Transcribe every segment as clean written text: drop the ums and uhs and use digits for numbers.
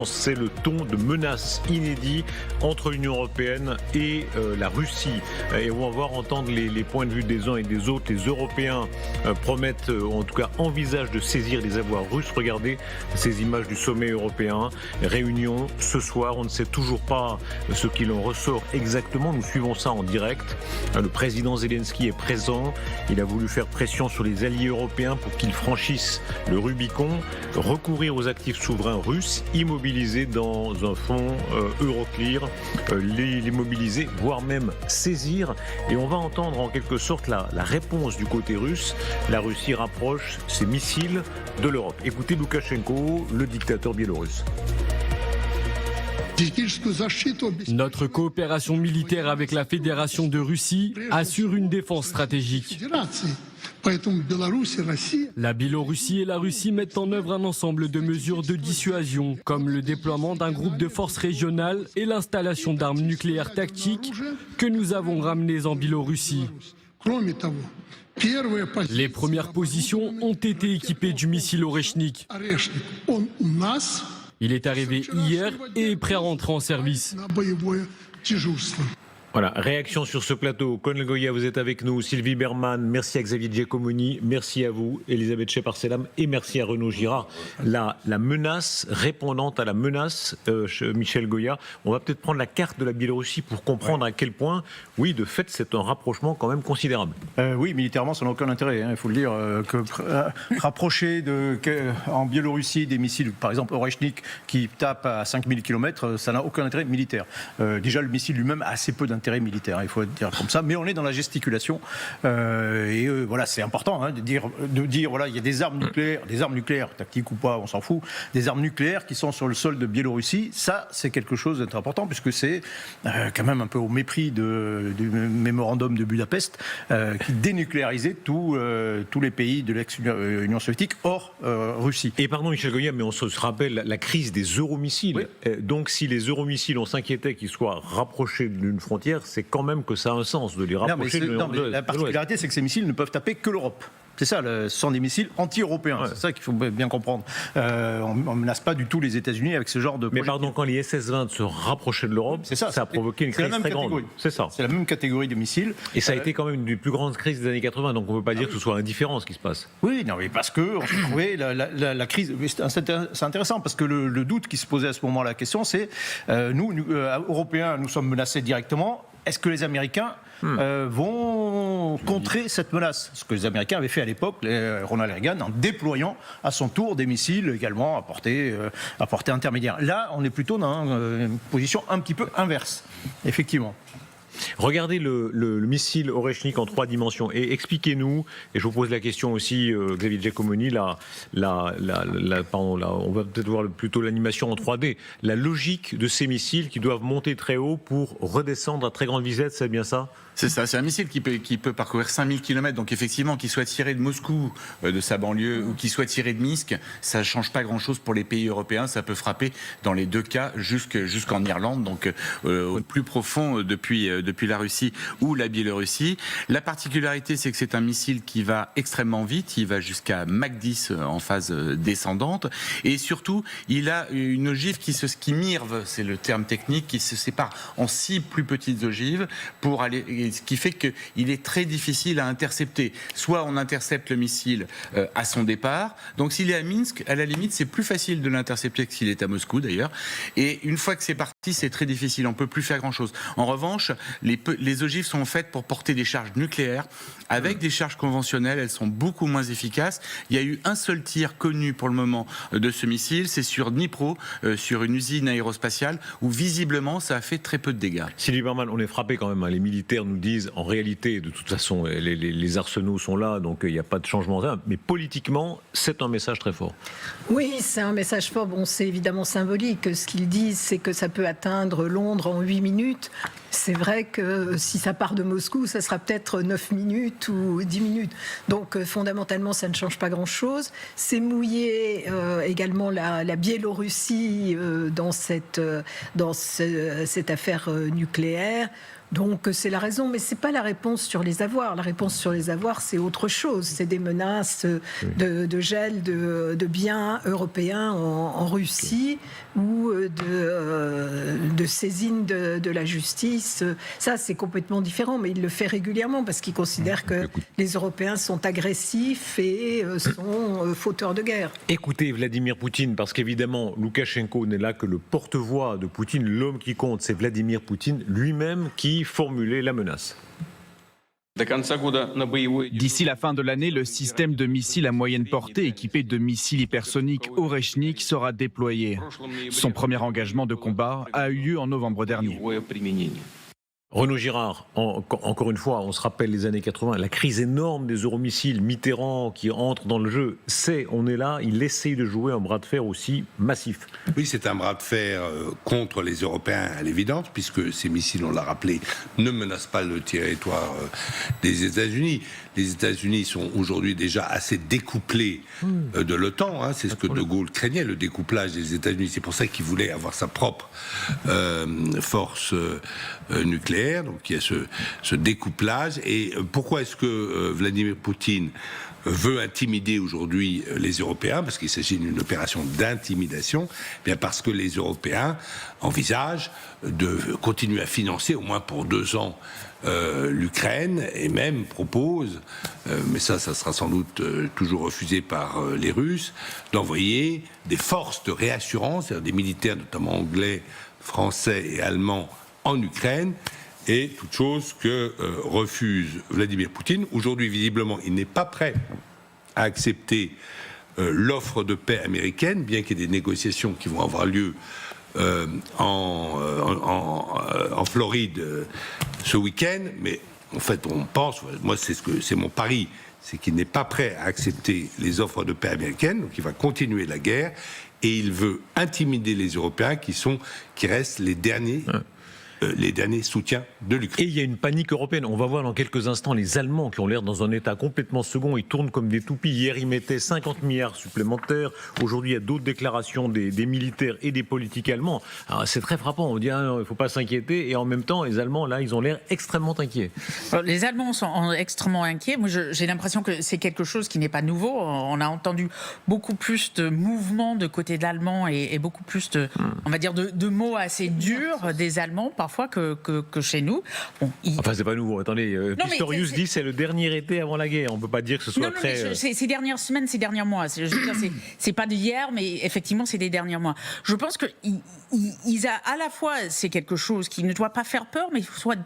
C'est le ton de menace inédit entre l'Union européenne et la Russie. Et on va voir entendre les points de vue des uns et des autres. Les Européens promettent, en tout cas envisagent de saisir les avoirs russes. Regardez ces images du sommet européen. Réunion ce soir, on ne sait toujours pas ce qu'il en ressort exactement. Nous suivons ça en direct. Le président Zelensky est présent. Il a voulu faire pression sur les alliés européens pour qu'ils franchissent le Rubicon, recourir aux actifs souverains russes, immobilisés dans un fonds Euroclear, les mobiliser, voire même saisir. Et on va entendre en quelque sorte la réponse du côté russe. La Russie rapproche ses missiles de l'Europe. Écoutez Loukachenko, le dictateur biélorusse. Notre coopération militaire avec la Fédération de Russie assure une défense stratégique. La Biélorussie et la Russie mettent en œuvre un ensemble de mesures de dissuasion, comme le déploiement d'un groupe de forces régionales et l'installation d'armes nucléaires tactiques que nous avons ramenées en Biélorussie. Les premières positions ont été équipées du missile Oreshnik. Il est arrivé hier et est prêt à rentrer en service. Voilà, réaction sur ce plateau. Colonel Goya, vous êtes avec nous. Sylvie Berman, merci à Xavier Giacomoni, merci à vous, Elisabeth Shepard-Selam, et merci à Renaud Girard. La menace, répondant à la menace, Michel Goya, on va peut-être prendre la carte de la Biélorussie pour comprendre à quel point, oui, de fait, c'est un rapprochement quand même considérable. Oui, militairement, ça n'a aucun intérêt, il faut le dire. Rapprocher en Biélorussie des missiles, par exemple Oreshnik, qui tape à 5000 km, ça n'a aucun intérêt militaire. Déjà, le missile lui-même a assez peu d'intérêt militaire, il faut le dire comme ça, mais on est dans la gesticulation voilà, c'est important de dire voilà, il y a des armes nucléaires, tactiques ou pas, on s'en fout, des armes nucléaires qui sont sur le sol de Biélorussie. Ça, c'est quelque chose d'important puisque c'est quand même un peu au mépris du mémorandum de Budapest qui dénucléarisait tous les pays de l'ex-Union soviétique hors Russie. Et pardon Michel Goya, mais on se rappelle la crise des euromissiles. Oui. Donc si les euromissiles, on s'inquiétait qu'ils soient rapprochés d'une frontière, c'est quand même que ça a un sens de les rapprocher. La particularité, c'est que ces missiles ne peuvent taper que l'Europe. C'est ça, ce sont des missiles anti-européens. Ouais. C'est ça qu'il faut bien comprendre. On ne menace pas du tout les États-Unis avec ce genre de projet. Mais pardon, quand les SS-20 se rapprochaient de l'Europe, ça a provoqué une crise très grande. C'est ça. C'est la même catégorie de missiles. Et ça a été quand même une des plus grandes crises des années 80, donc on ne peut pas dire que ce soit indifférent ce qui se passe. Oui, non, mais parce qu'on se trouvait la crise. C'est intéressant parce que le doute qui se posait à ce moment-là, la question, c'est nous, Européens, nous sommes menacés directement. Est-ce que les Américains vont contrer cette menace? Ce que les Américains avaient fait à l'époque, Ronald Reagan, en déployant à son tour des missiles également à portée intermédiaire. Là, on est plutôt dans une position un petit peu inverse, effectivement. Regardez le missile Oreshnik en 3 dimensions et expliquez-nous, et je vous pose la question aussi, Xavier Giacomoni, on va peut-être voir plutôt l'animation en 3D, la logique de ces missiles qui doivent monter très haut pour redescendre à très grande vitesse, c'est bien ça ? C'est ça, c'est un missile qui peut parcourir 5000 km, donc effectivement, qu'il soit tiré de Moscou, de sa banlieue, ou qu'il soit tiré de Minsk, ça ne change pas grand-chose pour les pays européens, ça peut frapper dans les deux cas jusqu'en Irlande, donc au plus profond depuis la Russie ou la Biélorussie. La particularité, c'est que c'est un missile qui va extrêmement vite, il va jusqu'à Mach 10 en phase descendante, et surtout, il a une ogive qui mirve, c'est le terme technique, qui se sépare en 6 plus petites ogives pour aller... Ce qui fait qu'il est très difficile à intercepter. Soit on intercepte le missile à son départ. Donc s'il est à Minsk, à la limite, c'est plus facile de l'intercepter que s'il est à Moscou d'ailleurs. Et une fois que c'est parti, c'est très difficile. On ne peut plus faire grand-chose. En revanche, les ogives sont faites pour porter des charges nucléaires. Avec des charges conventionnelles, elles sont beaucoup moins efficaces. Il y a eu un seul tir connu pour le moment de ce missile. C'est sur Dnipro, sur une usine aérospatiale, où visiblement, ça a fait très peu de dégâts. Sylvie Berman, on est frappé quand même. Les militaires nous disent, en réalité, de toute façon, les arsenaux sont là, donc il n'y a pas de changement. Mais politiquement, c'est un message très fort. Oui, c'est un message fort. Bon, c'est évidemment symbolique. Ce qu'ils disent, c'est que ça peut atteindre Londres en 8 minutes. C'est vrai que si ça part de Moscou, ça sera peut-être 9 minutes ou 10 minutes. Donc fondamentalement, ça ne change pas grand-chose. C'est mouiller également la Biélorussie dans cette affaire nucléaire. Donc c'est la raison, mais c'est pas la réponse sur les avoirs. La réponse sur les avoirs, c'est autre chose. C'est des menaces de gel de biens européens en Russie ou de saisine de la justice. Ça, c'est complètement différent, mais il le fait régulièrement parce qu'il considère que les Européens sont agressifs et sont fauteurs de guerre. Écoutez Vladimir Poutine, parce qu'évidemment, Loukachenko n'est là que le porte-voix de Poutine. L'homme qui compte, c'est Vladimir Poutine lui-même qui formulait la menace. D'ici la fin de l'année, le système de missiles à moyenne portée équipé de missiles hypersoniques Oreshnik sera déployé. Son premier engagement de combat a eu lieu en novembre dernier. Renaud Girard, encore une fois, on se rappelle les années 80, la crise énorme des euromissiles, Mitterrand qui entre dans le jeu, on est là, il essaye de jouer un bras de fer aussi massif. Oui, c'est un bras de fer contre les Européens à l'évidence, puisque ces missiles, on l'a rappelé, ne menacent pas le territoire des États-Unis. Les États-Unis sont aujourd'hui déjà assez découplés de l'OTAN, hein, c'est ce que De Gaulle craignait, le découplage des États-Unis. C'est pour ça qu'il voulait avoir sa propre force nucléaire, donc il y a ce découplage. Et pourquoi est-ce que Vladimir Poutine veut intimider aujourd'hui les Européens, parce qu'il s'agit d'une opération d'intimidation, bien parce que les Européens envisagent de continuer à financer au moins pour 2 ans l'Ukraine, et même propose, mais ça sera sans doute toujours refusé par les Russes, d'envoyer des forces de réassurance, c'est-à-dire des militaires notamment anglais, français et allemands en Ukraine, et toute chose que refuse Vladimir Poutine. Aujourd'hui, visiblement, il n'est pas prêt à accepter l'offre de paix américaine, bien qu'il y ait des négociations qui vont avoir lieu en Floride ce week-end. Mais en fait, on pense, moi c'est mon pari, c'est qu'il n'est pas prêt à accepter les offres de paix américaines, donc il va continuer la guerre, et il veut intimider les Européens qui restent les derniers soutiens de l'Ukraine. Et il y a une panique européenne. On va voir dans quelques instants les Allemands qui ont l'air dans un état complètement second. Ils tournent comme des toupies. Hier, ils mettaient 50 milliards supplémentaires. Aujourd'hui, il y a d'autres déclarations des militaires et des politiques allemands. Alors, c'est très frappant. On dit il ne faut pas s'inquiéter. Et en même temps, les Allemands, là, ils ont l'air extrêmement inquiets. Alors, les Allemands sont extrêmement inquiets. Moi, j'ai l'impression que c'est quelque chose qui n'est pas nouveau. On a entendu beaucoup plus de mouvements de côté de l'Allemand et beaucoup plus on va dire, de mots assez durs des Allemands, parfois, que chez nous. Bon, Enfin, c'est pas nouveau. Attendez, Pistorius dit c'est le dernier été avant la guerre. On peut pas dire que ce soit très... Ces dernières semaines, ces derniers mois. C'est pas d'hier, mais effectivement, c'est des derniers mois. Je pense que à la fois, c'est quelque chose qui ne doit pas faire peur, mais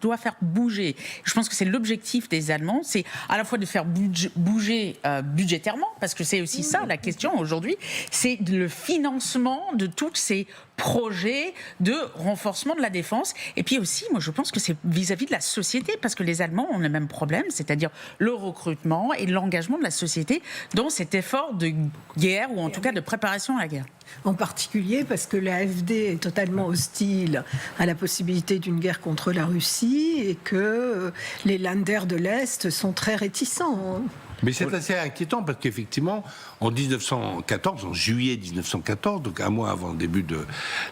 doit faire bouger. Je pense que c'est l'objectif des Allemands, c'est à la fois de faire bouger budgétairement, parce que c'est aussi ça la question aujourd'hui, c'est le financement de tous ces projets de renforcement de la défense. Et puis aussi, moi je pense que c'est vis-à-vis de la société, parce que les Allemands ont le même problème, c'est-à-dire le recrutement et l'engagement de la société dans cet effort de guerre, ou en tout cas de préparation à la guerre. En particulier parce que l'AfD est totalement hostile à la possibilité d'une guerre contre la Russie et que les Länder de l'Est sont très réticents. Mais c'est assez inquiétant parce qu'effectivement, en 1914, en juillet 1914, donc un mois avant le début de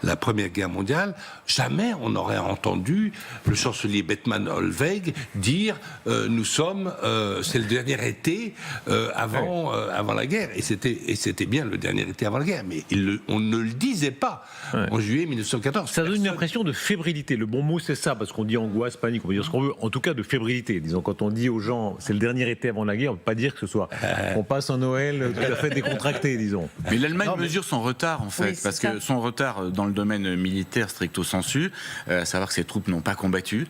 la Première Guerre mondiale, jamais on n'aurait entendu le chancelier Bethmann Hollweg dire nous sommes, c'est le dernier été avant la guerre. Et c'était bien le dernier été avant la guerre, mais on ne le disait pas en juillet 1914. Ça donne une impression de fébrilité. Le bon mot, c'est ça, parce qu'on dit angoisse, panique, on peut dire ce qu'on veut. En tout cas, de fébrilité. Disons, quand on dit aux gens c'est le dernier été avant la guerre, on ne peut pas dire que ce soit on passe un Noël tout à fait décontracté, disons. Mais l'Allemagne mesure son retard, en fait, parce que son retard dans le domaine militaire stricto sensu, à savoir que ses troupes n'ont pas combattu,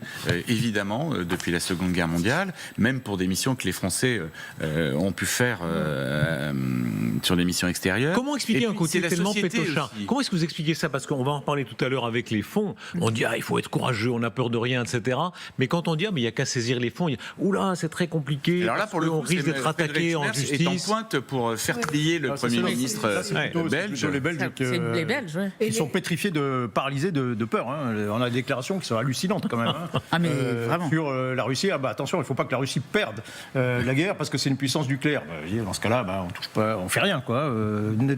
évidemment, depuis la Seconde Guerre mondiale, même pour des missions que les Français ont pu faire sur des missions extérieures. Comment expliquer un côté tellement pétochard ? Comment est-ce que vous expliquez ça ? Parce qu'on va en reparler tout à l'heure avec les fonds. On dit il faut être courageux, on n'a peur de rien, etc. Mais quand on dit mais il n'y a qu'à saisir les fonds, oula, c'est très compliqué. Alors là, pour le coup, on risque d'être être attaqué en est en justice. pointe pour faire plier le Premier ministre belge. Les Belges les Belges, ouais. qui sont pétrifiés, paralysés de peur. Hein. On a des déclarations qui sont hallucinantes quand même. Hein. Ah, mais vraiment. Sur la Russie, attention, il ne faut pas que la Russie perde la guerre parce que c'est une puissance nucléaire. Dans ce cas-là, on touche pas, on fait rien, quoi.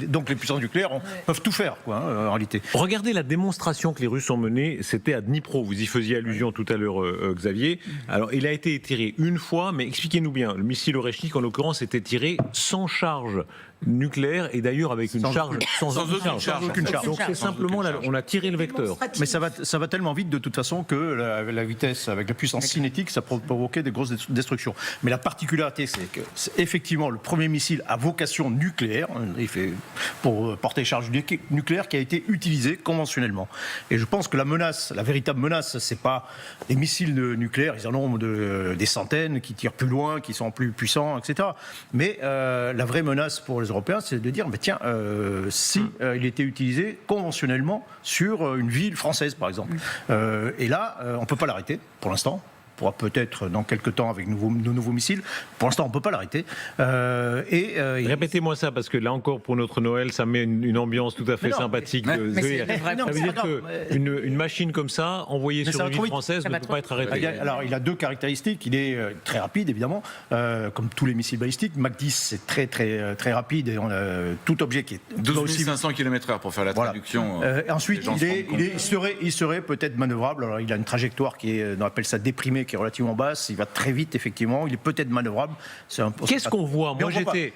Donc les puissances nucléaires peuvent tout faire, quoi, en réalité. Regardez la démonstration que les Russes ont menée, c'était à Dnipro. Vous y faisiez allusion tout à l'heure, Xavier. Alors, il a été tiré une fois, mais expliquez-nous bien. Le missile Oreshnik, en l'occurrence, était tiré sans charge nucléaire et d'ailleurs avec une charge sans aucune charge. Donc c'est simplement on a tiré le vecteur. Mais ça va tellement vite de toute façon que la vitesse avec la puissance cinétique, ça provoquait des grosses destructions. Mais la particularité, c'est que c'est effectivement le premier missile à vocation nucléaire, il fait pour porter charge nucléaire, qui a été utilisé conventionnellement. Et je pense que la menace, la véritable menace, c'est pas des missiles nucléaires, ils en ont des centaines qui tirent plus loin, qui sont plus puissants, etc. Mais la vraie menace pour les Européens, c'est de dire, si il était utilisé conventionnellement sur une ville française, par exemple. Et là, on ne peut pas l'arrêter, pour l'instant. On pourra peut-être dans quelques temps avec nos nouveaux missiles. Pour l'instant, on ne peut pas l'arrêter. Répétez-moi ça, parce que là encore, pour notre Noël, ça met une ambiance tout à fait sympathique. Ça veut dire qu'une machine comme ça, envoyée sur une ville française, ne peut pas être arrêtée. Alors, il a deux caractéristiques. Il est très rapide, évidemment, comme tous les missiles balistiques. Mach 10, c'est très, très, très rapide. Et on a tout objet qui est... 12 500 km/h pour faire la traduction. Ensuite, il serait peut-être manœuvrable. Alors, il a une trajectoire qui est, on appelle ça déprimée, qui est relativement basse, il va très vite effectivement, il est peut-être manœuvrable. Qu'est-ce qu'on voit ? Moi j'étais...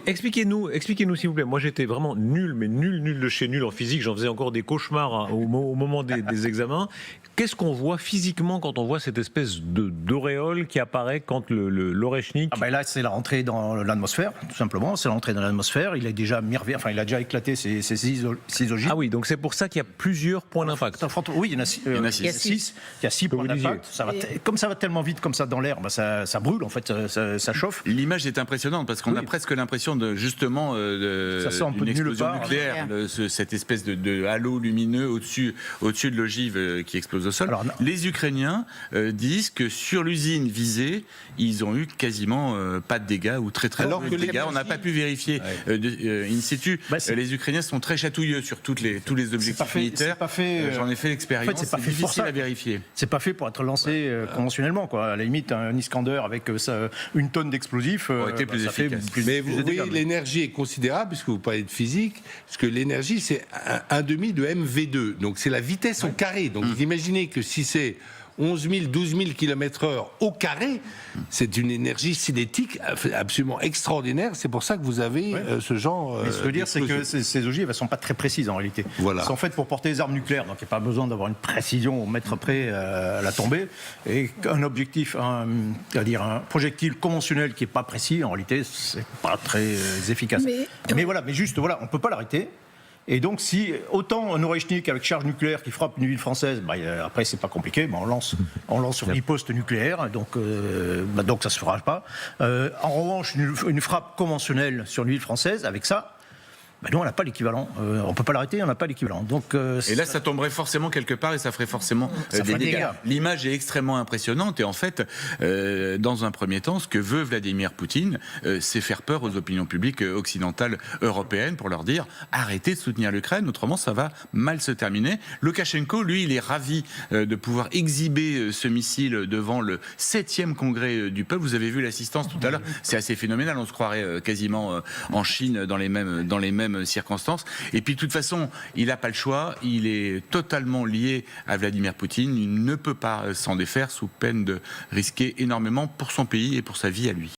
Expliquez-nous s'il vous plaît. Moi j'étais vraiment nul de chez nul en physique, j'en faisais encore des cauchemars au moment des examens. Qu'est-ce qu'on voit physiquement quand on voit cette espèce d'auréole qui apparaît quand l'Oreshnik... Là c'est la rentrée dans l'atmosphère, tout simplement, c'est l'entrée dans l'atmosphère, il a déjà éclaté ses 6 ogives. Ah oui, donc c'est pour ça qu'il y a plusieurs points d'impact. Oui, il y en a 6. Il y a 6 points d'impact. Comme ça va tellement vite comme ça dans l'air, ça brûle en fait, ça chauffe. L'image est impressionnante parce qu'on a presque l'impression d'une explosion nucléaire, cette espèce de halo lumineux au-dessus de l'ogive qui explose au sol. Alors, les Ukrainiens disent que sur l'usine visée, ils ont eu quasiment pas de dégâts ou très peu de dégâts. On n'a pas pu vérifier in situ. Les Ukrainiens sont très chatouilleux sur tous les objectifs militaires. J'en ai fait l'expérience. C'est difficile à vérifier. C'est pas fait pour être lancé conventionnellement, quoi. À la limite, un Iskander avec une tonne d'explosifs aurait été plus efficace. Mais vous voyez, l'énergie est considérable, puisque vous parlez de physique, parce que l'énergie, c'est un demi de MV2. Donc c'est la vitesse au carré. Donc vous imaginez que si c'est 11 000, 12 000 km/h au carré, c'est une énergie cinétique absolument extraordinaire. C'est pour ça que vous avez ce genre. Mais ce que je veux dire, c'est que ces ogives, elles ne sont pas très précises en réalité. Voilà. Elles sont faites pour porter des armes nucléaires, donc il n'y a pas besoin d'avoir une précision au mètre près à la tombée. Et un objectif, un projectile conventionnel qui n'est pas précis, en réalité, c'est pas très efficace. Mais on ne peut pas l'arrêter. Et donc, si autant un Oreshnik avec charge nucléaire qui frappe une ville française, après c'est pas compliqué, on lance sur riposte nucléaire, donc ça se fera pas. En revanche, une frappe conventionnelle sur une ville française, avec ça, nous, on n'a pas l'équivalent. On ne peut pas l'arrêter, on n'a pas l'équivalent. Donc, et là, ça tomberait forcément quelque part et ça ferait forcément des dégâts. L'image est extrêmement impressionnante et en fait, dans un premier temps, ce que veut Vladimir Poutine, c'est faire peur aux opinions publiques occidentales européennes pour leur dire arrêtez de soutenir l'Ukraine, autrement ça va mal se terminer. Loukachenko, lui, il est ravi de pouvoir exhiber ce missile devant le 7e congrès du peuple. Vous avez vu l'assistance tout à l'heure, c'est assez phénoménal. On se croirait quasiment en Chine dans les mêmes circonstances. Et puis de toute façon, il n'a pas le choix, il est totalement lié à Vladimir Poutine, il ne peut pas s'en défaire sous peine de risquer énormément pour son pays et pour sa vie à lui.